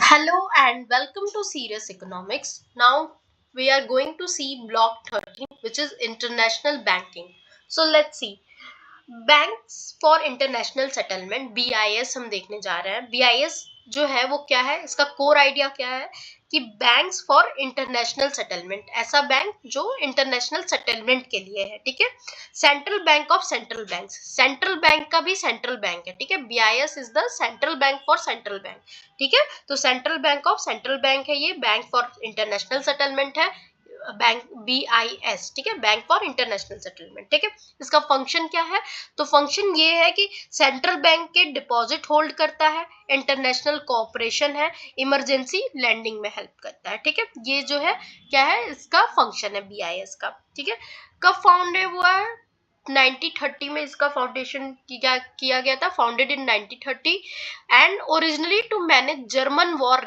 Hello and welcome to Serious Economics. Now we are going to see block 13, which is international banking. So let's see. Banks for international settlement BIS हम देखने जा रहे हैं. BIS जो है वो क्या है, इसका कोर आइडिया क्या है कि बैंक्स फॉर इंटरनेशनल सेटलमेंट, ऐसा बैंक जो इंटरनेशनल सेटलमेंट के लिए है. ठीक है. Central bank of central bank, central bank का भी सेंट्रल बैंक है. ठीक है. BIS is the central bank for central bank. ठीक है. तो central bank of central bank है, ये बैंक फॉर इंटरनेशनल सेटलमेंट है. Bank BIS. ठीक है. Bank for international settlement. ठीक है. इसका फंक्शन क्या है? तो फंक्शन ये है कि सेंट्रल बैंक के डिपॉजिट होल्ड करता है, इंटरनेशनल कोऑपरेशन है, इमरजेंसी लैंडिंग में हेल्प करता है. ठीक है. ये जो है क्या है, इसका फंक्शन है BIS का. ठीक है. कब फाउंड हुआ है? 1930 में इसका फाउंडेशन किया गया था, founded in 1930 and originally to manage German war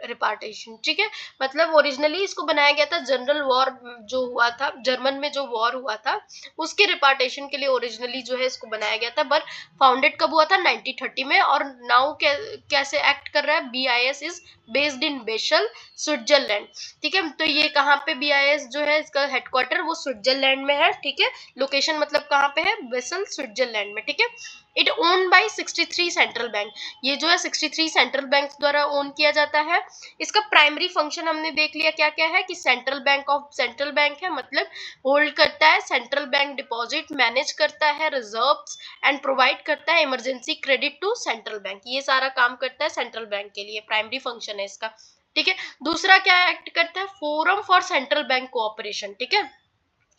reparation. ठीक है. मतलब ओरिजिनली इसको बनाया गया था जनरल वॉर जो हुआ था, जर्मन में जो वॉर हुआ था उसके रिपार्टेशन के लिए ओरिजिनली जो है इसको बनाया गया था. पर फाउंडेड कब हुआ था? 1930 में. और नाउ कैसे एक्ट कर रहा है? BIS is based in Basel, Switzerland. ठीक है. तो ये कहाँ पे BIS जो है इसका हेडक्वार्टर वो स्विट्जरलैंड में है. ठीक है. लोकेशन मतलब कहाँ पे है? बेसल, स्विट्जरलैंड में. ठीक है. It owned by 63 central bank. ये जो है 63 सेंट्रल बैंक द्वारा ओन किया जाता है. इसका प्राइमरी फंक्शन हमने देख लिया क्या क्या है, कि central bank of central bank है, मतलब होल्ड करता है सेंट्रल बैंक डिपॉजिट, मैनेज करता है रिजर्व्स एंड प्रोवाइड करता है emergency credit to central bank. ये सारा काम करता है सेंट्रल बैंक के लिए, प्राइमरी फंक्शन है इसका. ठीक है. दूसरा क्या एक्ट करता है? Forum for central bank cooperation. ठीक है.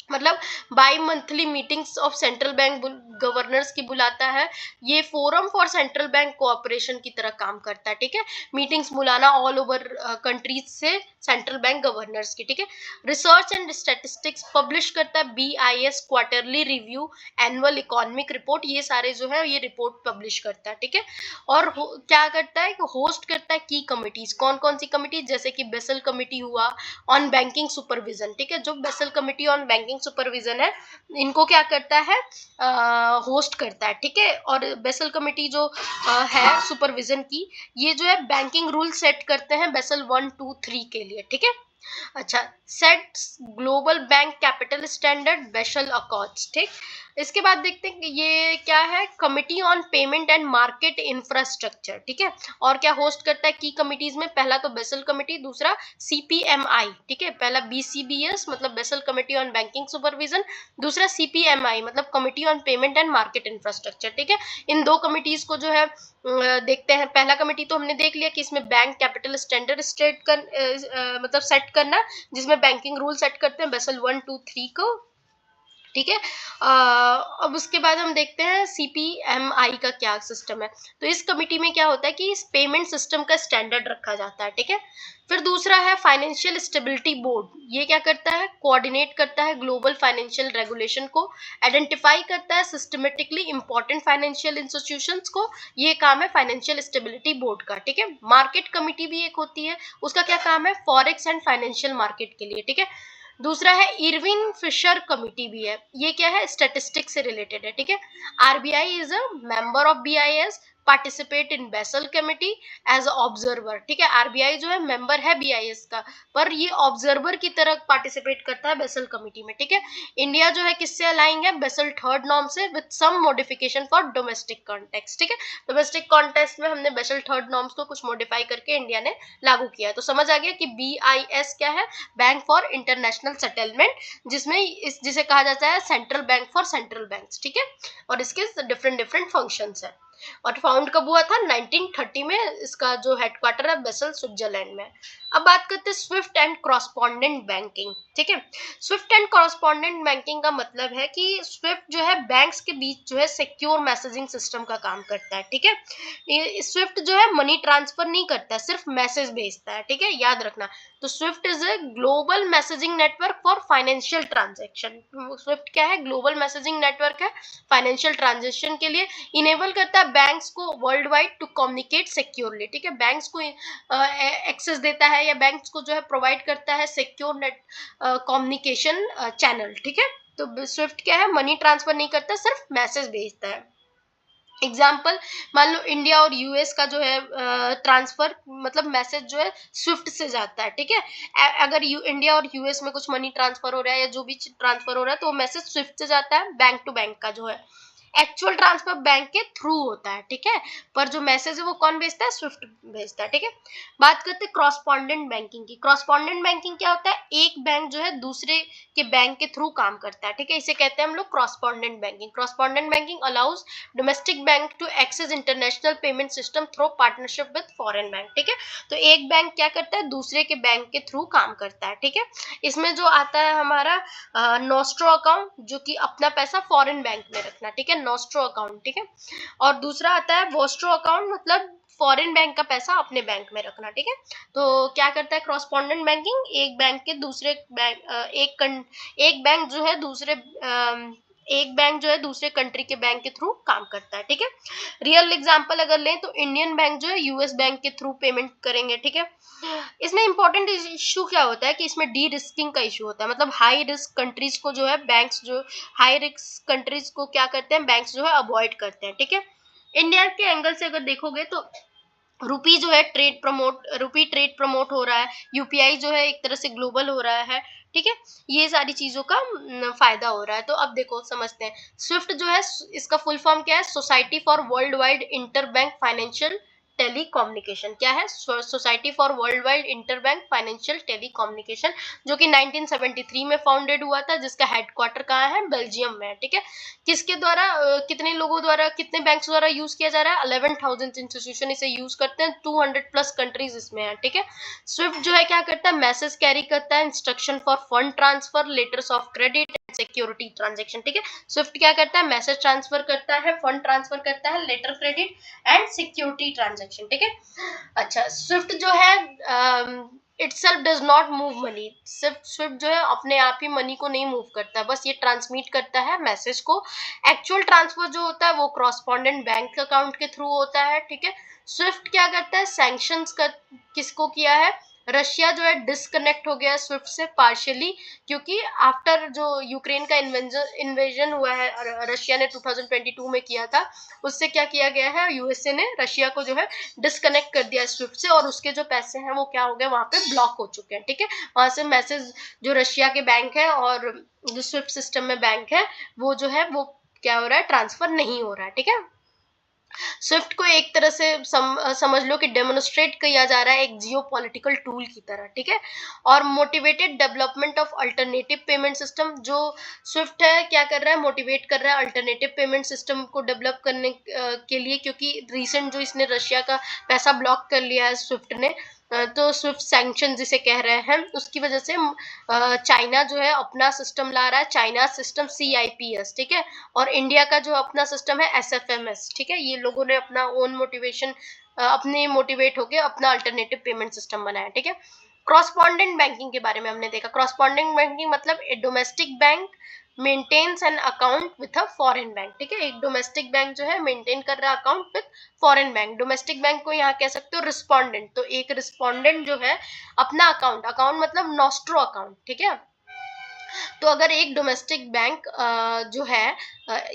मतलब by monthly meetings of central bank governors की बुलाता है. ये forum for central bank cooperation की तरह काम करता है. ठीक है. मीटिंग्स बुलाना ऑल ओवर कंट्रीज से सेंट्रल बैंक गवर्नर्स की. ठीक है. रिसर्च एंड स्टैटिस्टिक्स पब्लिश करता है BIS, quarterly review, annual economic report, ये सारे जो है ये रिपोर्ट पब्लिश करता है. ठीक है. और क्या करता है? होस्ट करता है की कमिटीज. कौन कौन सी कमिटीज? जैसे कि बेसल कमिटी हुआ ऑन बैंकिंग सुपरविजन. ठीक है. जो Basel committee on banking supervision है, इनको क्या करता है? होस्ट करता है. ठीक है. और बेसल कमिटी जो है सुपरविजन की, ये जो है बैंकिंग रूल सेट करते हैं बेसल 1, 2, 3 के लिए. ठीक है. अच्छा. Sets global bank capital standard, Basel accords. ठीक. इसके बाद देखते हैं कि ये क्या है, committee on payment and market infrastructure. ठीक है. और क्या होस्ट करता है की कमिटीज में? पहला तो बेसल कमिटी, दूसरा CPMI. ठीक है. पहला BCBS मतलब Basel committee on banking supervision, दूसरा CPMI मतलब committee on payment and market infrastructure. ठीक है. इन दो कमिटीज को जो है देखते हैं. पहला कमिटी तो हमने देख लिया कि इसमें बैंक कैपिटल स्टैंडर्ड मतलब सेट करना, जिसमें बैंकिंग रूल सेट करते हैं बेसल 1, 2, 3 को. ठीक है. अब उसके बाद हम देखते हैं CPMI का क्या सिस्टम है. तो इस कमिटी में क्या होता है कि इस पेमेंट सिस्टम का स्टैंडर्ड रखा जाता है. ठीक है. फिर दूसरा है फाइनेंशियल स्टेबिलिटी बोर्ड. ये क्या करता है? कोऑर्डिनेट करता है ग्लोबल फाइनेंशियल रेगुलेशन को, आइडेंटिफाई करता है सिस्टमेटिकली इंपॉर्टेंट फाइनेंशियल इंस्टीट्यूशंस को. ये काम है फाइनेंशियल स्टेबिलिटी बोर्ड का. ठीक है. मार्केट कमिटी भी एक होती है, उसका क्या काम है? फॉरेक्स एंड फाइनेंशियल मार्केट के लिए. ठीक है. दूसरा है इरविन फिशर कमिटी भी है, ये क्या है? स्टैटिस्टिक्स से रिलेटेड है. ठीक है. RBI is a member of BIS, participate in Basel committee as observer. ठीक है. RBI जो है मेंबर है BIS का, पर ये ऑब्जर्वर की तरह पार्टिसिपेट करता है बेसल कमिटी में. ठीक है. इंडिया जो है किससे अलाइंग है? बेसल थर्ड नॉर्म से, with some modification for domestic context. ठीक है. डोमेस्टिक कॉन्टेक्स्ट में हमने बेसल थर्ड नॉर्म्स को कुछ मॉडिफाई करके इंडिया ने लागू किया है. तो समझ आ गया कि BIS क्या है? बैंक फॉर इंटरनेशनल सेटलमेंट, जिसे कहा जाता है central bank for central banks. ठीक है. और इसके डिफरेंट डिफरेंट फंक्शंस है. और फाउंड कब हुआ था? 1930 में. इसका जो हेडक्वार्टर है बेसल, स्विट्जरलैंड में. अब बात करते हैं स्विफ्ट एंड कॉरस्पॉन्डेंट बैंकिंग. ठीक है. स्विफ्ट एंड कॉरस्पॉन्डेंट बैंकिंग का मतलब है कि स्विफ्ट जो है बैंक्स के बीच जो है सिक्योर मैसेजिंग सिस्टम का काम करता है. ठीक है. स्विफ्ट जो है मनी ट्रांसफर नहीं करता है, सिर्फ मैसेज भेजता है. ठीक है. याद रखना. तो SWIFT is a global messaging network for financial transaction. SWIFT क्या है? ग्लोबल मैसेजिंग नेटवर्क है फाइनेंशियल ट्रांजेक्शन के लिए. इनेबल करता है बैंक्स को worldwide to communicate securely. ठीक है. बैंक्स को एक्सेस देता है या बैंक्स को जो है प्रोवाइड करता है सिक्योर नेट कम्युनिकेशन चैनल. ठीक है. तो स्विफ्ट क्या है? मनी ट्रांसफर नहीं करता, सिर्फ मैसेज भेजता है. एग्जाम्पल, मान लो इंडिया और यूएस का जो है ट्रांसफर, मतलब मैसेज जो है स्विफ्ट से जाता है, ठीक है। अगर इंडिया और यूएस में कुछ मनी ट्रांसफर हो रहा है या जो भी ट्रांसफर हो रहा है तो वो मैसेज स्विफ्ट से जाता है, बैंक टू बैंक का जो है। एक्चुअल ट्रांसफर बैंक के थ्रू होता है, ठीक है, पर जो मैसेज है वो कौन भेजता है, स्विफ्ट भेजता है, ठीक है। बात करते हैं क्रॉसपॉन्डेंट बैंकिंग की। क्रॉसपॉन्डेंट बैंकिंग क्या होता है, एक बैंक जो है दूसरे के बैंक के थ्रू काम करता है, ठीक है, इसे कहते हैं हम लोग correspondent banking. Correspondent banking allows domestic bank to access international payment system through partnership with foreign bank, ठीक है। तो एक बैंक क्या करता है, दूसरे के बैंक के थ्रू काम करता है, ठीक है। इसमें जो आता है हमारा नोस्ट्रो अकाउंट, जो कि अपना पैसा फॉरेन बैंक में रखना, ठीक है, नोस्ट्रो अकाउंट, ठीक है। और दूसरा आता है वोस्ट्रो अकाउंट, मतलब फॉरेन बैंक का पैसा अपने बैंक में रखना, ठीक है। तो क्या करता है क्रॉसपॉन्डेंट बैंकिंग, एक बैंक के दूसरे बैंक एक बैंक जो है दूसरे एक बैंक जो है दूसरे कंट्री के बैंक के थ्रू काम करता है, ठीक है। रियल एग्जांपल अगर लें तो इंडियन बैंक जो है यूएस बैंक के थ्रू पेमेंट करेंगे, ठीक है। इसमें इंपॉर्टेंट इशू क्या होता है कि इसमें डी रिस्किंग का इशू होता है, मतलब हाई रिस्क कंट्रीज को जो है बैंक्स जो हाई रिस्क कंट्रीज को क्या करते हैं, बैंक्स जो है अवॉइड करते हैं, ठीक है। इंडिया के एंगल से अगर देखोगे तो रुपी ट्रेड प्रमोट हो रहा है, यूपीआई जो है एक तरह से ग्लोबल हो रहा है, ठीक है। ये सारी चीजों का फायदा हो रहा है। तो अब देखो समझते हैं, स्विफ्ट जो है इसका फुल फॉर्म क्या है, society for worldwide interbank financial telecommunication. क्या है, society for worldwide interbank financial telecommunication, जो कि 1973 में फाउंडेड हुआ था, जिसका हेडक्वार्टर कहाँ है, बेल्जियम में, ठीक है। किसके द्वारा कितने लोगों द्वारा, कितने बैंक्स द्वारा यूज किया जा रहा है, 11,000 इंस्टीट्यूशन इसे यूज करते हैं, 200 प्लस कंट्रीज इसमें है, ठीक है। स्विफ्ट जो है क्या करता है, मैसेज कैरी करता है, instruction for fund transfer, letters of credit and security transaction, ठीक है। स्विफ्ट क्या करता है, मैसेज ट्रांसफर करता है, फंड ट्रांसफर करता है, letter credit and security transaction, ठीक है। अच्छा, स्विफ्ट जो है itself does not move money, सिर्फ स्विफ्ट जो है अपने आप ही मनी को नहीं मूव करता, बस ये ट्रांसमिट करता है मैसेज को। एक्चुअल ट्रांसफर जो होता है वो क्रॉसपॉन्डेंट बैंक अकाउंट के थ्रू होता है, ठीक है। स्विफ्ट क्या करता है, सैंक्शंस कर किसको किया है, रशिया जो है डिस्कनेक्ट हो गया स्विफ्ट से पार्शियली, क्योंकि आफ्टर जो यूक्रेन का इन्वेजन हुआ है रशिया ने 2022 में किया था, उससे क्या किया गया है, यूएसए ने रशिया को जो है डिस्कनेक्ट कर दिया स्विफ्ट से, और उसके जो पैसे हैं वो क्या हो गए, वहां पे ब्लॉक हो चुके हैं, ठीक है। वहां से मैसेज जो रशिया के बैंक है और जो स्विफ्ट सिस्टम में बैंक है वो जो है वो क्या हो रहा है, ट्रांसफर नहीं हो रहा है, ठीक है। स्विफ्ट को एक तरह से समझ लो कि डेमोन्स्ट्रेट किया जा रहा है एक जियो पॉलिटिकल टूल की तरह, ठीक है। और motivated development of alternative payment system, जो स्विफ्ट है क्या कर रहा है, मोटिवेट कर रहा है अल्टरनेटिव पेमेंट सिस्टम को डेवलप करने के लिए, क्योंकि रिसेंट जो इसने रशिया का पैसा ब्लॉक कर लिया है स्विफ्ट ने, तो स्विफ्ट सैंक्शन जिसे कह रहे हैं उसकी वजह से चाइना जो है अपना सिस्टम ला रहा है, चाइना सिस्टम CIPS, ठीक है। और इंडिया का जो अपना सिस्टम है SFMS, ठीक है। ये लोगों ने अपना ओन मोटिवेशन अपने मोटिवेट होकर अपना अल्टरनेटिव पेमेंट सिस्टम बनाया, ठीक है। क्रॉसपॉन्डेंट बैंकिंग के बारे में हमने देखा, क्रॉसपॉन्डेंट बैंकिंग मतलब domestic bank maintains an account with a foreign bank, ठीक है। एक डोमेस्टिक बैंक जो है मेंटेन कर रहा है account with foreign bank. Domestic bank को यहाँ कह सकते हो रिस्पोंडेंट, तो एक रिस्पोंडेंट जो है अपना अकाउंट मतलब नॉस्ट्रो अकाउंट, ठीक है। तो अगर एक डोमेस्टिक बैंक जो है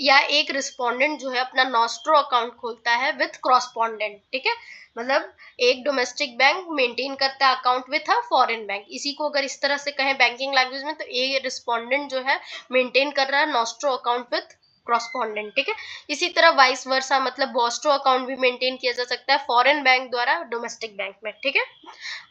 या एक रिस्पोंडेंट जो है अपना नॉस्ट्रो अकाउंट खोलता है विथ क्रॉसपॉन्डेंट, ठीक है, मतलब एक डोमेस्टिक बैंक मेंटेन करता है account with a foreign bank, इसी को अगर इस तरह से कहें बैंकिंग लैंग्वेज में, तो ए रिस्पोंडेंट जो है मेंटेन कर रहा है नॉस्ट्रो अकाउंट विथ क्रॉसपॉन्डेंट, ठीक है। इसी तरह वाइस वर्सा, मतलब वॉस्ट्रो अकाउंट भी मेंटेन किया जा सकता है फॉरेन बैंक द्वारा डोमेस्टिक बैंक में, ठीक है।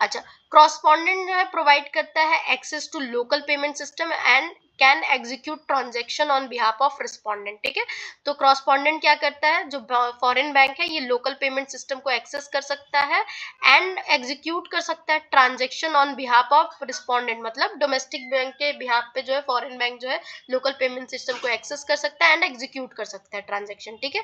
अच्छा, क्रॉसपॉन्डेंट जो है प्रोवाइड करता है access to local payment system and can execute transaction on behalf of respondent, ठीक है। तो क्रॉसपॉन्डेंट क्या करता है, जो फॉरेन बैंक है ये लोकल पेमेंट सिस्टम को एक्सेस कर सकता है एंड एग्जीक्यूट कर सकता है transaction on behalf of respondent, मतलब डोमेस्टिक बैंक के बिहाफ पे जो है फॉरेन बैंक जो है लोकल पेमेंट सिस्टम को एक्सेस कर सकता है एंड एग्जीक्यूट कर सकता है ट्रांजेक्शन, ठीक है।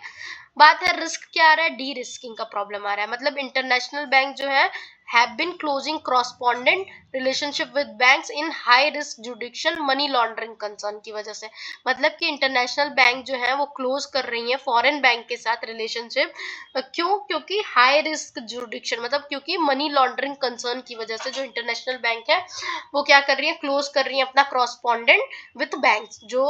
बात है रिस्क क्या आ रहा है, डी रिस्किंग का प्रॉब्लम आ रहा है, मतलब इंटरनेशनल बैंक जो है have been closing correspondent relationship with banks in high risk jurisdiction money laundering concern की वजह से, मतलब कि इंटरनेशनल बैंक जो है वो क्लोज कर रही है फॉरेन बैंक के साथ रिलेशनशिप। क्यों? क्योंकि हाई रिस्क जुरिडिक्शन, मतलब क्योंकि मनी लॉन्ड्रिंग कंसर्न की वजह से जो इंटरनेशनल बैंक है वो क्या कर रही है, क्लोज कर रही है अपना क्रॉसपॉन्डेंट विथ बैंक्स, जो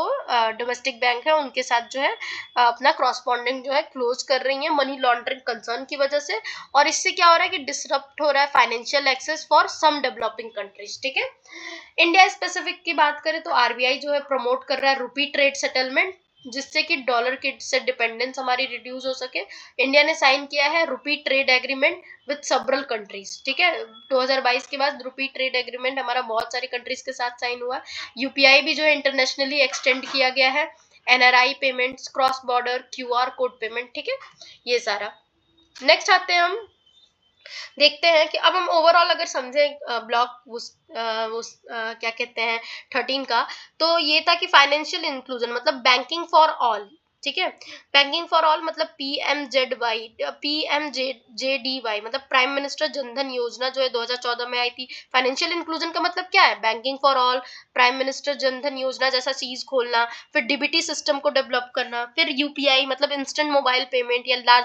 डोमेस्टिक बैंक है उनके साथ जो है अपना क्रॉसपॉन्डेंट जो है क्लोज कर रही है मनी लॉन्ड्रिंग कंसर्न की वजह से। और इससे क्या हो रहा है कि डिसरप्ट हो रहा है financial access for some developing countries. ठीक है, इंडिया स्पेसिफिक की बात करें तो आरबीआई जो है प्रमोट कर रहा है रुपी ट्रेड सेटलमेंट, जिससे कि डॉलर की से डिपेंडेंस हमारी रिड्यूस हो सके। इंडिया ने साइन किया है rupee trade agreement with several countries. ठीक है, 2022 के बाद रुपी ट्रेड एग्रीमेंट हमारा बहुत सारी कंट्रीज के साथ साइन हुआ। यूपीआई भी जो है इंटरनेशनली एक्सटेंड किया गया है। NRI payments, cross border QR code payment. ठीक है, ये सारा। नेक्स्ट आते हैं, हम देखते हैं कि अब हम ओवरऑल अगर समझे ब्लॉक क्या कहते हैं 13 का, तो ये था कि फाइनेंशियल इंक्लूजन मतलब बैंकिंग फॉर ऑल। ठीक है, बैंकिंग फॉर ऑल मतलब पीएमजेडवाई मतलब प्राइम मिनिस्टर जनधन योजना जो है 2014 में आई थी। फाइनेंशियल इंक्लूजन का मतलब क्या है, banking for all, prime minister Jan Dhan योजना जैसा चीज खोलना, फिर डीबीटी सिस्टम को डेवलप करना, फिर यूपीआई मतलब इंस्टेंट मोबाइल पेमेंट, या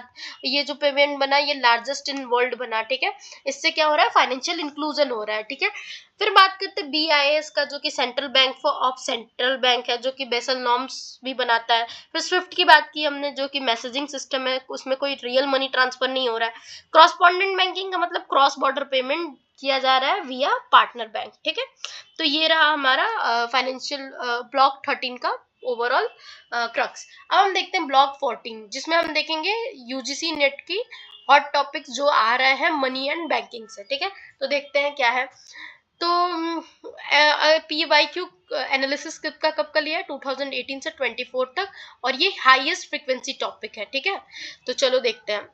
ये जो पेमेंट बना ये लार्जेस्ट इन वर्ल्ड बना। ठीक है, इससे क्या हो रहा है, फाइनेंशियल इंक्लूजन हो रहा है। ठीक है, फिर बात करते हैं बीआईएस का, जो कि central bank of central bank है, जो कि बेसल नॉर्म्स भी बनाता है। फिर स्विफ्ट की बात की हमने, जो कि मैसेजिंग सिस्टम है, उसमें कोई रियल मनी ट्रांसफर नहीं हो रहा है। क्रॉसपॉन्डेंट बैंकिंग का मतलब क्रॉस बॉर्डर पेमेंट किया जा रहा है विया पार्टनर बैंक। ठीक है, तो ये रहा हमारा फाइनेंशियल ब्लॉक 13 का ओवरऑल क्रक्स। अब हम देखते हैं ब्लॉक 14, जिसमें हम देखेंगे यूजीसी नेट की हॉट टॉपिक्स जो आ रहे हैं मनी एंड बैंकिंग से। ठीक है, तो देखते हैं क्या है। तो पीवाईक्यू एनालिसिस का कब का लिया है, 2018 से 24 तक, और ये हाईएस्ट फ्रीक्वेंसी टॉपिक है। ठीक है, तो चलो देखते हैं।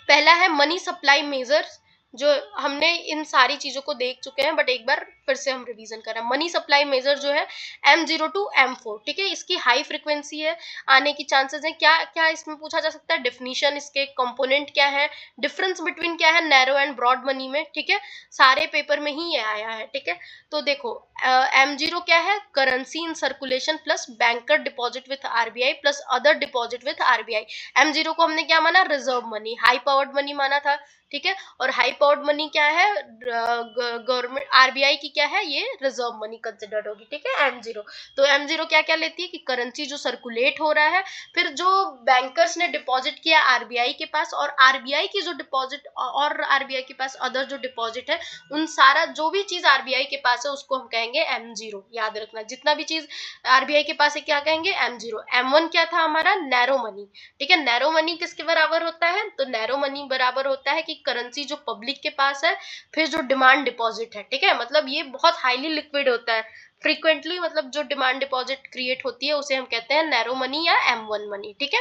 पहला है मनी सप्लाई मेजर्स, जो हमने इन सारी चीजों को देख चुके हैं, बट एक बार फिर से हम रिवीजन कर रहे हैं। मनी सप्लाई मेजर जो है M0 to M4। ठीक है, इसकी हाई फ्रीक्वेंसी है, आने की चांसेस है। क्या क्या इसमें पूछा जा सकता है, डेफिनेशन, इसके कंपोनेंट क्या है, डिफरेंस बिटवीन क्या है नैरो एंड ब्रॉड मनी में। ठीक है, सारे पेपर में ही ये आया है। ठीक है, तो देखो M0 क्या है, currency in circulation plus banker deposit with RBI plus other deposit with RBI. M0 को हमने क्या माना, reserve money, high powered money माना था। ठीक है, और हाई पावर्ड मनी क्या है, गवर्नमेंट आरबीआई की क्या है, ये रिजर्व मनी कंसिडर्ड होगी। ठीक है, M0। तो M0 क्या क्या लेती है कि करेंसी जो सर्कुलेट हो रहा है, फिर जो बैंकर्स ने डिपॉजिट किया आरबीआई के पास, और आरबीआई की जो डिपॉजिट और आरबीआई के पास अदर जो डिपॉजिट है, उन सारा जो भी चीज आरबीआई के पास है उसको हम कहेंगे M0। याद रखना, जितना भी चीज आरबीआई के पास है क्या कहेंगे, M0। M1 क्या था हमारा, नैरो मनी। ठीक है, नैरो मनी किसके बराबर होता है, तो नैरो मनी बराबर होता है कि करेंसी जो पब्लिक के पास है, फिर जो डिमांड डिपॉजिट है। ठीक है, मतलब ये बहुत हाईली लिक्विड होता है फ्रीक्वेंटली, मतलब जो डिमांड डिपॉजिट क्रिएट होती है उसे हम कहते हैं नैरो मनी या M1 मनी। ठीक है,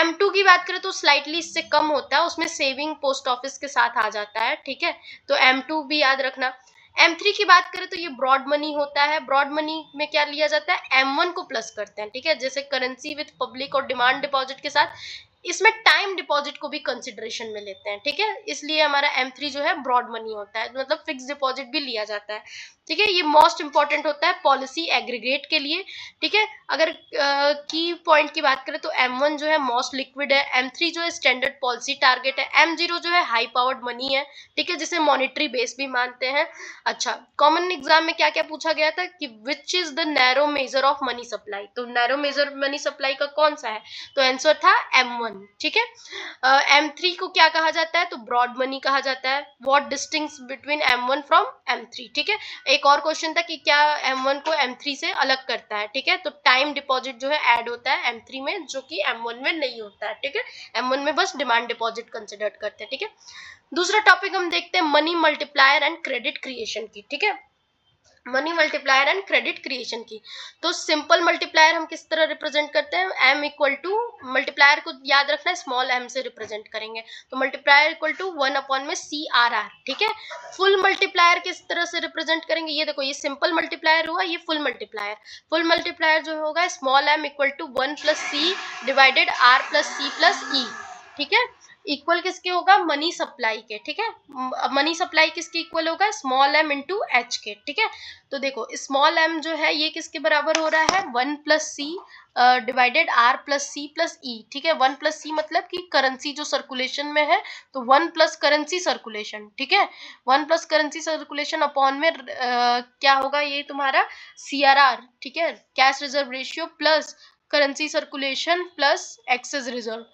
M2 की बात करें तो स्लाइटली इससे कम होता है, उसमें सेविंग पोस्ट ऑफिस के साथ आ जाता है। ठीक है, तो M2 भी याद रखना। M3 की बात करें तो ये ब्रॉड मनी होता है। ब्रॉड मनी में क्या लिया जाता है, M1 को प्लस करते हैं। ठीक है, जैसे करेंसी विथ पब्लिक और डिमांड डिपॉजिट के साथ इसमें टाइम डिपॉजिट को भी कंसिडरेशन में लेते हैं। ठीक है, इसलिए हमारा M3 जो है ब्रॉड मनी होता है, मतलब फिक्स डिपॉजिट भी लिया जाता है। ठीक है, ये मोस्ट इंपॉर्टेंट होता है पॉलिसी एग्रीगेट के लिए। ठीक है, अगर की पॉइंट की बात करें तो M1 जो है मोस्ट लिक्विड है, M3 जो है स्टैंडर्ड पॉलिसी टारगेट है, M0 जो है हाई पावर्ड मनी है। ठीक है, जिसे मॉनिटरी बेस भी मानते हैं। अच्छा, कॉमन एग्जाम में क्या क्या पूछा गया था कि which is the narrow measure of money supply, तो नैरो मेजर मनी सप्लाई का कौन सा है, तो आंसर था M1। ठीक है, M3 को क्या कहा जाता है, तो ब्रॉड मनी कहा जाता है। What distinguishes between M1 from M3। ठीक है, एक और क्वेश्चन था कि क्या M1 को M3 से अलग करता है। ठीक है, तो टाइम डिपॉजिट जो है ऐड होता है M3 में, जो कि M1 में नहीं होता है। ठीक है, M1 में बस डिमांड डिपॉजिट कंसिडर करते हैं। ठीक है, दूसरा टॉपिक हम देखते हैं money multiplier and credit creation की। ठीक है, money multiplier and credit creation की। तो सिंपल मल्टीप्लायर हम किस तरह रिप्रेजेंट करते हैं, m इक्वल टू, मल्टीप्लायर को याद रखना है स्मॉल m से रिप्रेजेंट करेंगे, तो मल्टीप्लायर इक्वल टू 1 में CRR। ठीक है, फुल मल्टीप्लायर किस तरह से रिप्रेजेंट करेंगे, ये देखो, ये सिंपल मल्टीप्लायर हुआ, ये फुल मल्टीप्लायर। फुल मल्टीप्लायर जो होगा small m equal to 1 + c divided r + c + e। ठीक है, इक्वल किसके होगा, मनी सप्लाई के, ठीक है। मनी सप्लाई किसके इक्वल होगा, स्मॉल m इंटू एच के, ठीक है। तो देखो स्मॉल m जो है ये किसके बराबर हो रहा है, 1+c divided r plus C plus E, ठीक है। 1+c मतलब कि करेंसी जो सर्कुलेशन में है, तो 1+ करेंसी सर्कुलेशन, ठीक है। 1+ करेंसी सर्कुलेशन अपॉन में क्या होगा, ये तुम्हारा CRR, ठीक है, cash reserve ratio plus currency circulation plus excess reserve,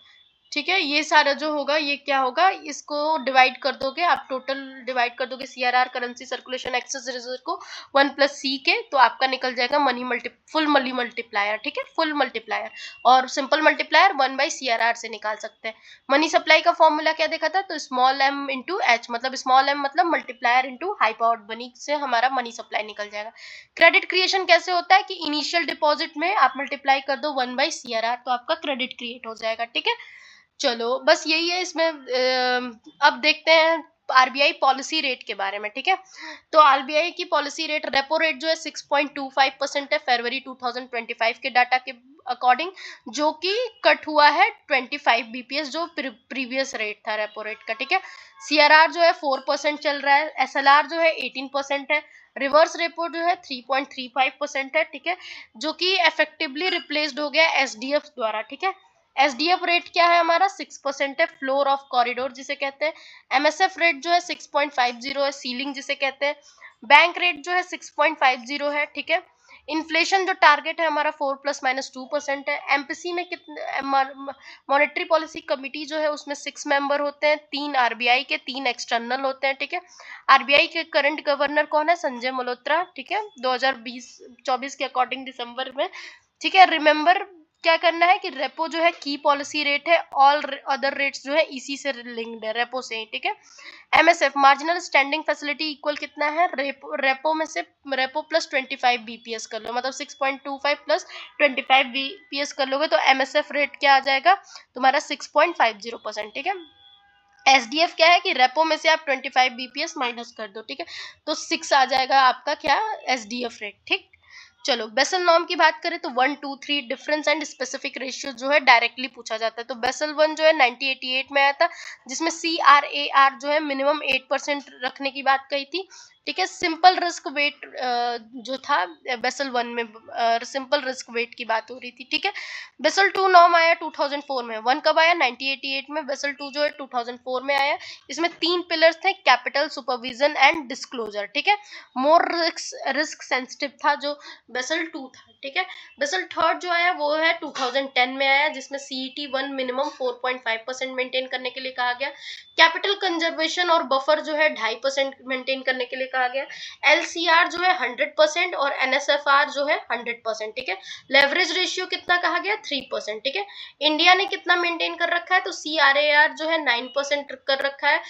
ठीक है। ये सारा जो होगा ये क्या होगा, इसको डिवाइड कर दोगे आप, टोटल डिवाइड कर दोगे CRR currency circulation excess reserve को 1+c के, तो आपका निकल जाएगा फुल मनी मल्टीप्लायर, ठीक है, फुल मल्टीप्लायर। और सिंपल मल्टीप्लायर 1/CRR से निकाल सकते हैं। मनी सप्लाई का फॉर्मूला क्या देखा था, तो स्मॉल m इंटू एच, मतलब स्मॉल m मतलब multiplier into high powered money से हमारा मनी सप्लाई निकल जाएगा। क्रेडिट क्रिएशन कैसे होता है कि इनिशियल डिपॉजिट में आप मल्टीप्लाई कर दो 1/CRR, तो आपका क्रेडिट क्रिएट हो जाएगा, ठीक है। चलो बस यही है इसमें। अब देखते हैं आरबीआई पॉलिसी रेट के बारे में, ठीक है। तो आरबीआई की पॉलिसी रेट, रेपो रेट जो है 6.25% है फरवरी 2025 के डाटा के अकॉर्डिंग, जो कि कट हुआ है 25 बीपीएस जो प्रीवियस रेट था रेपो रेट का, ठीक है। सीआरआर जो है 4% चल रहा है, एसएलआर जो है 18% है, रिवर्स रेपो जो है 3.35% है, ठीक है, जो कि इफेक्टिवली रिप्लेस्ड हो गया एसडीएफ द्वारा, ठीक है। एसडीएफ रेट क्या है हमारा 6% है, फ्लोर ऑफ कॉरिडोर जिसे कहते हैं। एमएसएफ रेट जो है 6.50 है, सीलिंग जिसे कहते हैं। बैंक रेट जो है 6.50 है, ठीक है। इन्फ्लेशन जो टारगेट है हमारा 4+-2% है। एमपीसी में कितने, मॉनेटरी पॉलिसी कमिटी जो है उसमें 6 मेंबर होते हैं, 3 आरबीआई के, 3 एक्सटर्नल होते हैं, ठीक है। आरबीआई के करंट गवर्नर कौन है, संजय मल्होत्रा, ठीक है, 2020-24 के अकॉर्डिंग दिसंबर में, ठीक है। रिमेंबर क्या करना है कि रेपो जो है की पॉलिसी रेट है, ऑल अदर रेट्स जो है इसी से लिंक्ड है, रेपो से ही, ठीक है। MSF marginal standing facility equal कितना है, रेपो में से रेपो प्लस 25 बीपीएस कर लो, मतलब 6.25 प्लस 25 बीपीएस कर लोगे तो एमएसएफ रेट क्या आ जाएगा तुम्हारा 6.50%, ठीक है। एसडीएफ क्या है कि रेपो में से आप 25 बीपीएस माइनस कर दो, ठीक है, तो 6 आ जाएगा आपका क्या, एसडीएफ रेट, ठीक। चलो बेसल नॉर्म की बात करें तो 1, 2, 3 डिफरेंस एंड स्पेसिफिक रेशियो जो है डायरेक्टली पूछा जाता है। तो बेसल 1 जो है 1988 में आया था, जिसमें CRAR जो है मिनिमम 8% रखने की बात कही थी, ठीक है। सिंपल रिस्क वेट जो था बेसल 1 में, सिंपल रिस्क वेट की बात हो रही थी, ठीक है। बेसल 2 नॉर्म आया 2004 में, 1 कब आया 1988 में, बेसल 2 जो है 2004 में आया। इसमें 3 पिलर्स थे, कैपिटल, सुपरविजन एंड डिस्क्लोजर, ठीक है। मोर रिस्क सेंसिटिव था जो बेसल 2 था, ठीक है। बेसल थर्ड जो आया वो है 2010 में आया, जिसमें CET 1 मिनिमम 4.5% मेंटेन करने के लिए कहा गया। कैपिटल कंजर्वेशन और बफर जो है 2.5% मेंटेन करने के लिए कहा गया। LCR जो है 100% और NSFR जो है 100%, ठीक है। लेवरेज रेशियो कितना कहा गया 3%, ठीक है। इंडिया ने कितना मेंटेन कर रखा है, तो CRAR जो है 9% कर रखा है,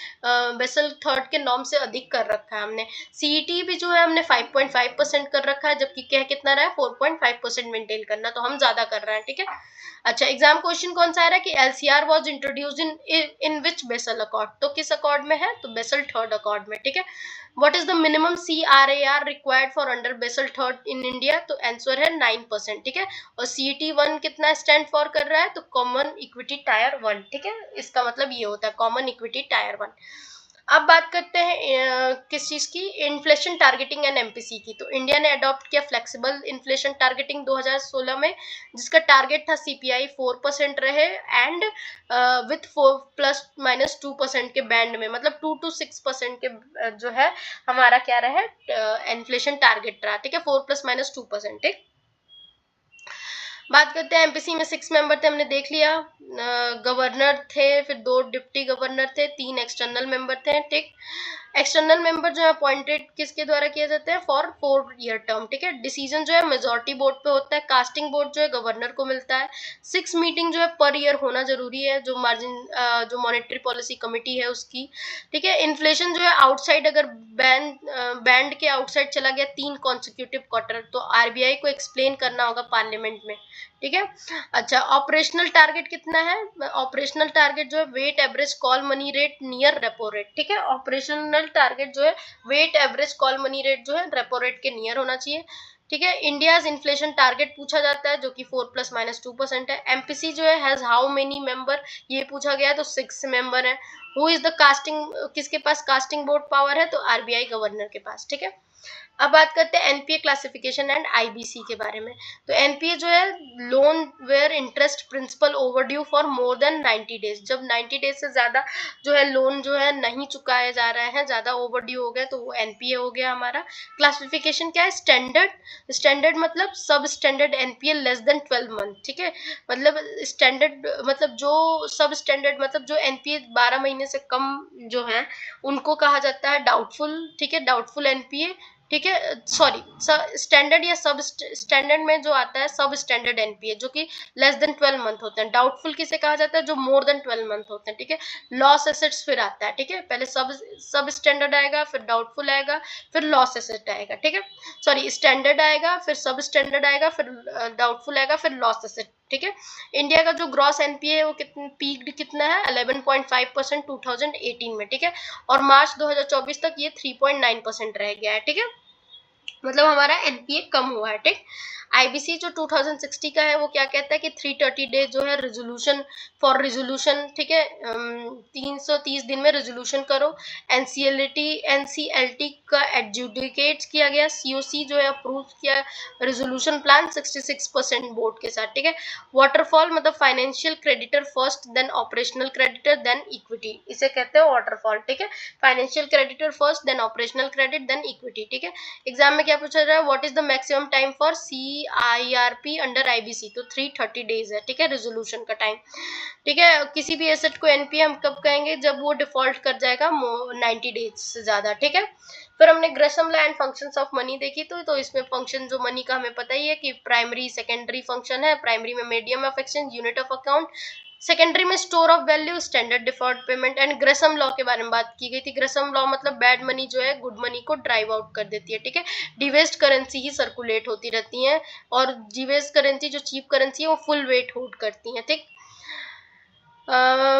बेसल थर्ड के नॉर्म से अधिक कर रखा है हमने। CET भी जो है हमने 5.5% कर रखा है, जबकि क्या कितना रहा है 4.5% मेंटेन करना, तो हम ज्यादा कर रहे हैं, ठीक है। अच्छा एग्जाम क्वेश्चन कौन सा आ रहा है कि LCR was introduced in which Basel accord, तो किस अकॉर्ड में है, तो बेसल थर्ड अकॉर्ड में, ठीक है। What is the minimum CRAR required for under Basel third in India, तो आंसर है 9%, ठीक है। और CET 1 कितना स्टैंड फॉर कर रहा है, तो कॉमन इक्विटी टायर 1, ठीक है, इसका मतलब ये होता है कॉमन इक्विटी टायर 1। अब बात करते हैं किस चीज की, इन्फ्लेशन टारगेटिंग एंड एमपीसी की। तो इंडिया ने अडॉप्ट किया फ्लेक्सिबल इन्फ्लेशन टारगेटिंग 2016 में, जिसका टारगेट था CPI 4% रहे एंड विथ 4+-2% के बैंड में, मतलब 2 to 6% के जो है हमारा क्या रहे इन्फ्लेशन टारगेट रहा, ठीक है, 4+-2%, ठीक। बात करते हैं एमपीसी में 6 मेंबर थे, हमने देख लिया। गवर्नर थे, फिर 2 डिप्टी गवर्नर थे, 3 एक्सटर्नल मेंबर थे, ठीक। एक्सटर्नल मेंबर जो है अपॉइंटेड किसके द्वारा किए जाते हैं, फॉर 4 ईयर टर्म, ठीक है। डिसीजन जो है मेजोरिटी बोर्ड पे होता है, कास्टिंग बोर्ड जो है गवर्नर को मिलता है। 6 मीटिंग जो है पर ईयर होना जरूरी है, जो जो मॉनेटरी पॉलिसी कमिटी है उसकी, ठीक है। इन्फ्लेशन जो है आउटसाइड अगर बैंड के आउटसाइड चला गया 3 कॉन्सिक्यूटिव क्वार्टर, तो आरबीआई को एक्सप्लेन करना होगा पार्लियामेंट में, ठीक है। अच्छा ऑपरेशनल टारगेट कितना है, ऑपरेशनल टारगेट जो है weight average call money rate near repo rate, ठीक है। ऑपरेशनल टारगेट जो है weight average call money rate जो है रेपो रेट के नियर होना चाहिए। ठीक है। इंडियाज इन्फ्लेशन टारगेट पूछा जाता है जो कि 4 ± 2% है। एमपीसी जो है हैज हाउ मेनी मेंबर, ये पूछा गया है तो 6 मेंबर है। हु इज द कास्टिंग, किसके पास कास्टिंग बोर्ड पावर है, तो आरबीआई गवर्नर के पास। ठीक है। अब बात करते हैं एनपीए क्लासिफिकेशन एंड आईबीसी के बारे में। तो एनपीए जो है loan where interest principal overdue for more than 90 days, जब 90 डेज से ज्यादा जो है लोन जो है नहीं चुकाया जा रहा है, ज्यादा ओवरड्यू हो गया, तो वो एनपीए हो गया हमारा। क्लासिफिकेशन क्या है, स्टैंडर्ड, स्टैंडर्ड मतलब सब standard NPA less than 12 month. ठीक है। मतलब स्टैंडर्ड मतलब जो सब स्टैंडर्ड मतलब जो एनपीए 12 महीने से कम जो है उनको कहा जाता है डाउटफुल। ठीक है, डाउटफुल एनपीए। ठीक है, सॉरी, स्टैंडर्ड या सब स्टैंडर्ड में जो आता है सब स्टैंडर्ड एनपीए जो कि लेस देन 12 मंथ होते हैं। डाउटफुल किसे कहा जाता है, जो मोर देन 12 मंथ होते हैं। ठीक है। लॉस एसेट्स फिर आता है। ठीक है, पहले सब स्टैंडर्ड आएगा, फिर डाउटफुल आएगा, फिर लॉस एसेट आएगा। ठीक है, सॉरी, स्टैंडर्ड आएगा, फिर सब स्टैंडर्ड आएगा, फिर डाउटफुल आएगा, फिर लॉस एसेट। ठीक है। इंडिया का जो ग्रॉस एनपीए है वो पीक्ड कितना है, 11.5% 2018 में। ठीक है, और मार्च 2024 तक ये 3.9% रह गया है। ठीक है, मतलब हमारा एनपीए कम हुआ है। ठीक। आईबीसी जो 2060 का है वो क्या कहता है कि 330 डेज जो है रेजोल्यूशन फॉर रेजोल्यूशन। ठीक है, 330 दिन में रेजोल्यूशन करो। एनसीएलटी का एडजुडिकेट किया गया। सीओसी जो है अप्रूव किया रेजोल्यूशन प्लान 66% वोट के साथ। ठीक है। वाटरफॉल मतलब financial creditor first, then operational creditor, then equity, इसे कहते हैं वाटरफॉल। ठीक है, financial creditor first, then operational credit, then equity. ठीक है। एग्जाम में क्या पूछा जा रहा है, what is the maximum time for CIRP under IBC, तो 330 डेज है। ठीक है, रेजोल्यूशन का टाइम। ठीक है, किसी भी एसेट को एनपीए हम कब कहेंगे, जब वो डिफॉल्ट कर जाएगा 90 डेज से ज्यादा। ठीक है। फिर हमने Gresham law and functions of money देखी, तो इसमें फंक्शन जो मनी का हमें पता ही है कि प्राइमरी सेकेंडरी फंक्शन है। प्राइमरी में medium of exchange, unit of account, secondary में store of value, standard default payment. And Gresham law के बारे में बात की गई थी। ग्रेसम लॉ मतलब बैड मनी जो है गुड मनी को ड्राइव आउट कर देती है। ठीक है, डिवेस्ड करेंसी ही सर्कुलेट होती रहती है, और डिवेस्ड करेंसी जो चीप करेंसी है वो फुल वेट होल्ड करती है। ठीक।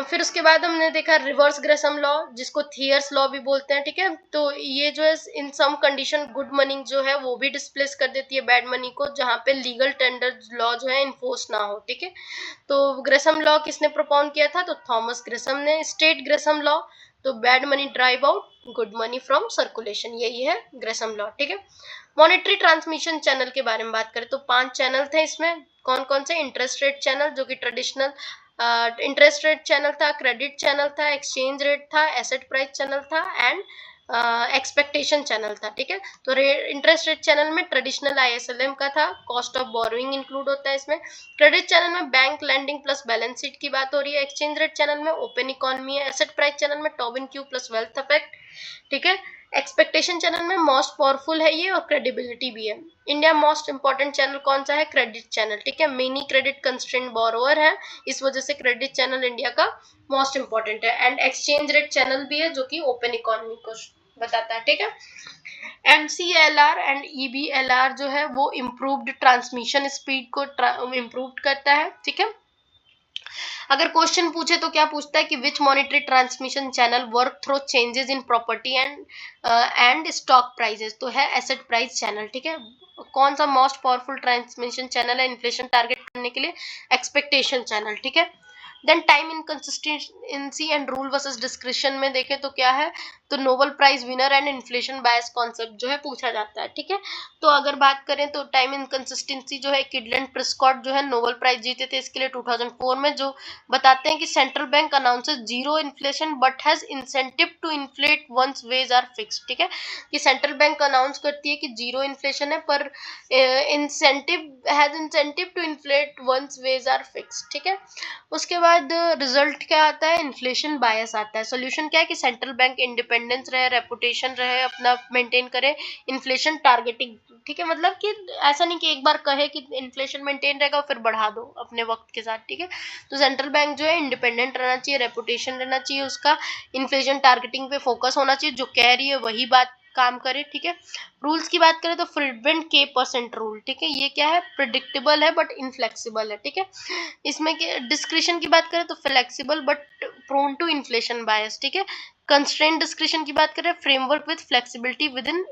फिर उसके बाद हमने देखा रिवर्स ग्रेसम लॉ, जिसको थियर्स लॉ भी बोलते हैं। ठीक है, तो ये जो है इन सम कंडीशन गुड मनी जो है वो भी डिस्प्लेस कर देती है बैड मनी को, जहां पे लीगल टेंडर लॉ जो है इन्फोर्स ना हो। ठीक है, तो ग्रेसम लॉ किसने प्रोपाउंड किया था, तो थॉमस ग्रेसम ने। स्टेट ग्रेसम लॉ, तो bad money drive out good money from circulation, यही है ग्रेसम लॉ। ठीक है। मॉनेटरी ट्रांसमिशन चैनल के बारे में बात करें तो 5 चैनल थे इसमें। कौन कौन से, इंटरेस्ट रेट चैनल जो कि ट्रेडिशनल इंटरेस्ट रेट चैनल था, क्रेडिट चैनल था, एक्सचेंज रेट था, एसेट प्राइस चैनल था, एंड एक्सपेक्टेशन चैनल था। ठीक है, तो इंटरेस्ट रेट चैनल में ट्रेडिशनल आईएसएलएम का था, कॉस्ट ऑफ बोरोइंग इंक्लूड होता है इसमें। क्रेडिट चैनल में bank lending plus balance sheet की बात हो रही है। एक्सचेंज रेट चैनल में ओपन इकोनॉमी है। एसेट प्राइस चैनल में Tobin Q plus wealth effect. ठीक है, एक्सपेक्टेशन चैनल में मोस्ट पावरफुल है ये, और क्रेडिबिलिटी भी है। इंडिया मोस्ट इंपॉर्टेंट चैनल कौन सा है, क्रेडिट चैनल। ठीक है, मेनी क्रेडिट कंस्ट्रेंट बोरोअर है, इस वजह से क्रेडिट चैनल इंडिया का मोस्ट इंपॉर्टेंट है। एंड एक्सचेंज रेट चैनल भी है जो कि ओपन इकोनॉमी को बताता है। ठीक है। एमसीएलआर एंड ईबीएलआर जो है वो इम्प्रूव्ड ट्रांसमिशन स्पीड को इम्प्रूव करता है। ठीक है, अगर क्वेश्चन पूछे तो क्या पूछता है कि which monetary transmission channel work through changes in property and stock prices, तो है एसेट प्राइस चैनल। ठीक है, कौन सा मोस्ट पावरफुल ट्रांसमिशन चैनल है इन्फ्लेशन टारगेट करने के लिए, एक्सपेक्टेशन चैनल। ठीक है। Then time inconsistency and rule versus description में देखें तो क्या है, तो Nobel prize winner and inflation bias concept जो है पूछा जाता है। ठीक है, तो अगर बात करें तो टाइम इनकंसिस्टेंसी जो है किडलैंड प्रिस्कॉट जो है नोबेल प्राइज जीते थे इसके लिए 2004 में, जो बताते हैं कि central bank announces zero inflation but has incentive to inflate once wage are fixed. ठीक है, कि सेंट्रल बैंक अनाउंस करती है कि जीरो इन्फ्लेशन है, पर incentive to inflate once wage are fixed. ठीक है, उसके बाद रिजल्ट क्या आता है, इन्फ्लेशन बायस आता है। सोल्यूशन क्या है कि सेंट्रल बैंक इंडिपेंडेंस रहे, रेपुटेशन रहे, अपना मेंटेन करे, इन्फ्लेशन टारगेटिंग। ठीक है, मतलब कि ऐसा नहीं कि एक बार कहे कि इन्फ्लेशन मेंटेन रहेगा और फिर बढ़ा दो अपने वक्त के साथ। ठीक है, तो सेंट्रल बैंक जो है इंडिपेंडेंट रहना चाहिए, रेपुटेशन रहना चाहिए उसका, इन्फ्लेशन टारगेटिंग पे फोकस होना चाहिए, जो कह रही है वही बात काम करे, ठीक है। रूल्स की बात करें तो फ्रीडवेंट K% रूल, ठीक है, ये क्या है, प्रिडिक्टेबल है बट इनफ्लेक्सिबल है, ठीक है। इसमें डिस्क्रिशन की बात करें तो flexible but prone to inflation bias, ठीक है। कंस्ट्रेंट डिस्क्रिशन की बात करें, framework with flexibility within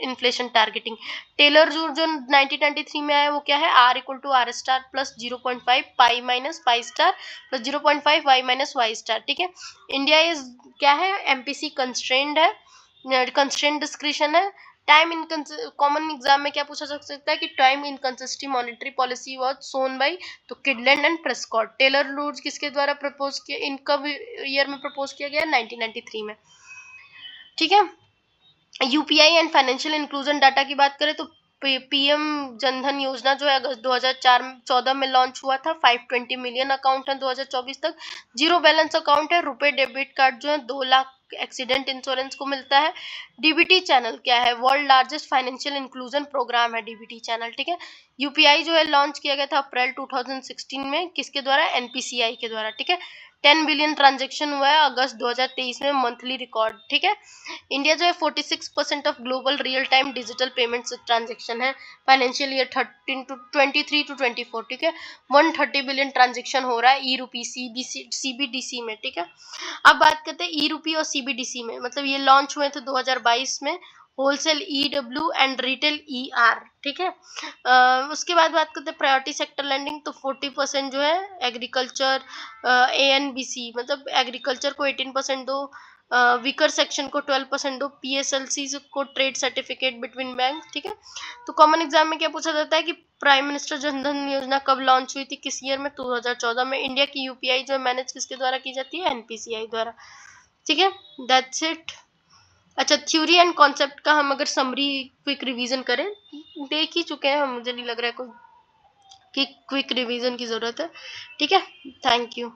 inflation targeting. Taylor जो 1993 में आया वो क्या है, R equal to R star plus 0.5 pi minus pi star plus 0.5 Y minus Y star, ठीक है। इंडिया इज क्या है, MPC कंस्ट्रेंड है, कंस्ट्रेंट डिस्क्रिशन है। टाइम इन कॉमन एग्जाम में क्या पूछा जा सकता है कि time inconsistent monetary policy was shown by तो Kydland and Prescott. Taylor rules किसके द्वारा प्रपोज किया, इन कब ईयर में प्रपोज किया गया, 1993 में, ठीक है। UPI and financial inclusion data की बात करें तो पीएम जनधन योजना जो है अगस्त 2014 में लॉन्च हुआ था। 520 मिलियन अकाउंट है 2024 तक। जीरो बैलेंस अकाउंट है। रुपए डेबिट कार्ड जो है 2 लाख एक्सीडेंट इंश्योरेंस को मिलता है। डीबीटी चैनल क्या है, world largest financial inclusion program है डीबीटी चैनल, ठीक है। यूपीआई जो है लॉन्च किया गया था अप्रैल 2016 में, किसके द्वारा, एनपीसीआई के द्वारा, ठीक है। 10 बिलियन ट्रांजेक्शन हुआ है अगस्त 2023 में, मंथली रिकॉर्ड, ठीक है। इंडिया जो है 46% of global real time digital payments transaction है फाइनेंशियल ईयर 23 टू 24, ठीक है। 130 बिलियन ट्रांजेक्शन हो रहा है ई रूपी सीबीडीसी में, ठीक है। अब बात करते हैं ई रूपी और सीबीडीसी में, मतलब ये लॉन्च हुए थे 2022 में, wholesale EW and retail ER, ठीक है। उसके बाद बात करते हैं प्रायोरिटी सेक्टर लैंडिंग, तो 40% जो है एग्रीकल्चर, एएनबीसी मतलब एग्रीकल्चर को 18% दो, वीकर सेक्शन को 12% दो, पीएसएलसी को ट्रेड सर्टिफिकेट बिटवीन बैंक, ठीक है। तो कॉमन एग्जाम में क्या पूछा जाता है कि प्राइम मिनिस्टर जनधन योजना कब लॉन्च हुई थी, किस ईयर में, 2014 में। इंडिया की यूपीआई जो मैनेज किसके द्वारा की जाती है, एनपीसीआई द्वारा, ठीक है। That's it. अच्छा, थ्योरी एंड कॉन्सेप्ट का हम अगर समरी क्विक रिवीजन करें, देख ही चुके हैं हम, मुझे नहीं लग रहा है कोई कि क्विक रिवीजन की जरूरत है, ठीक है। Thank you.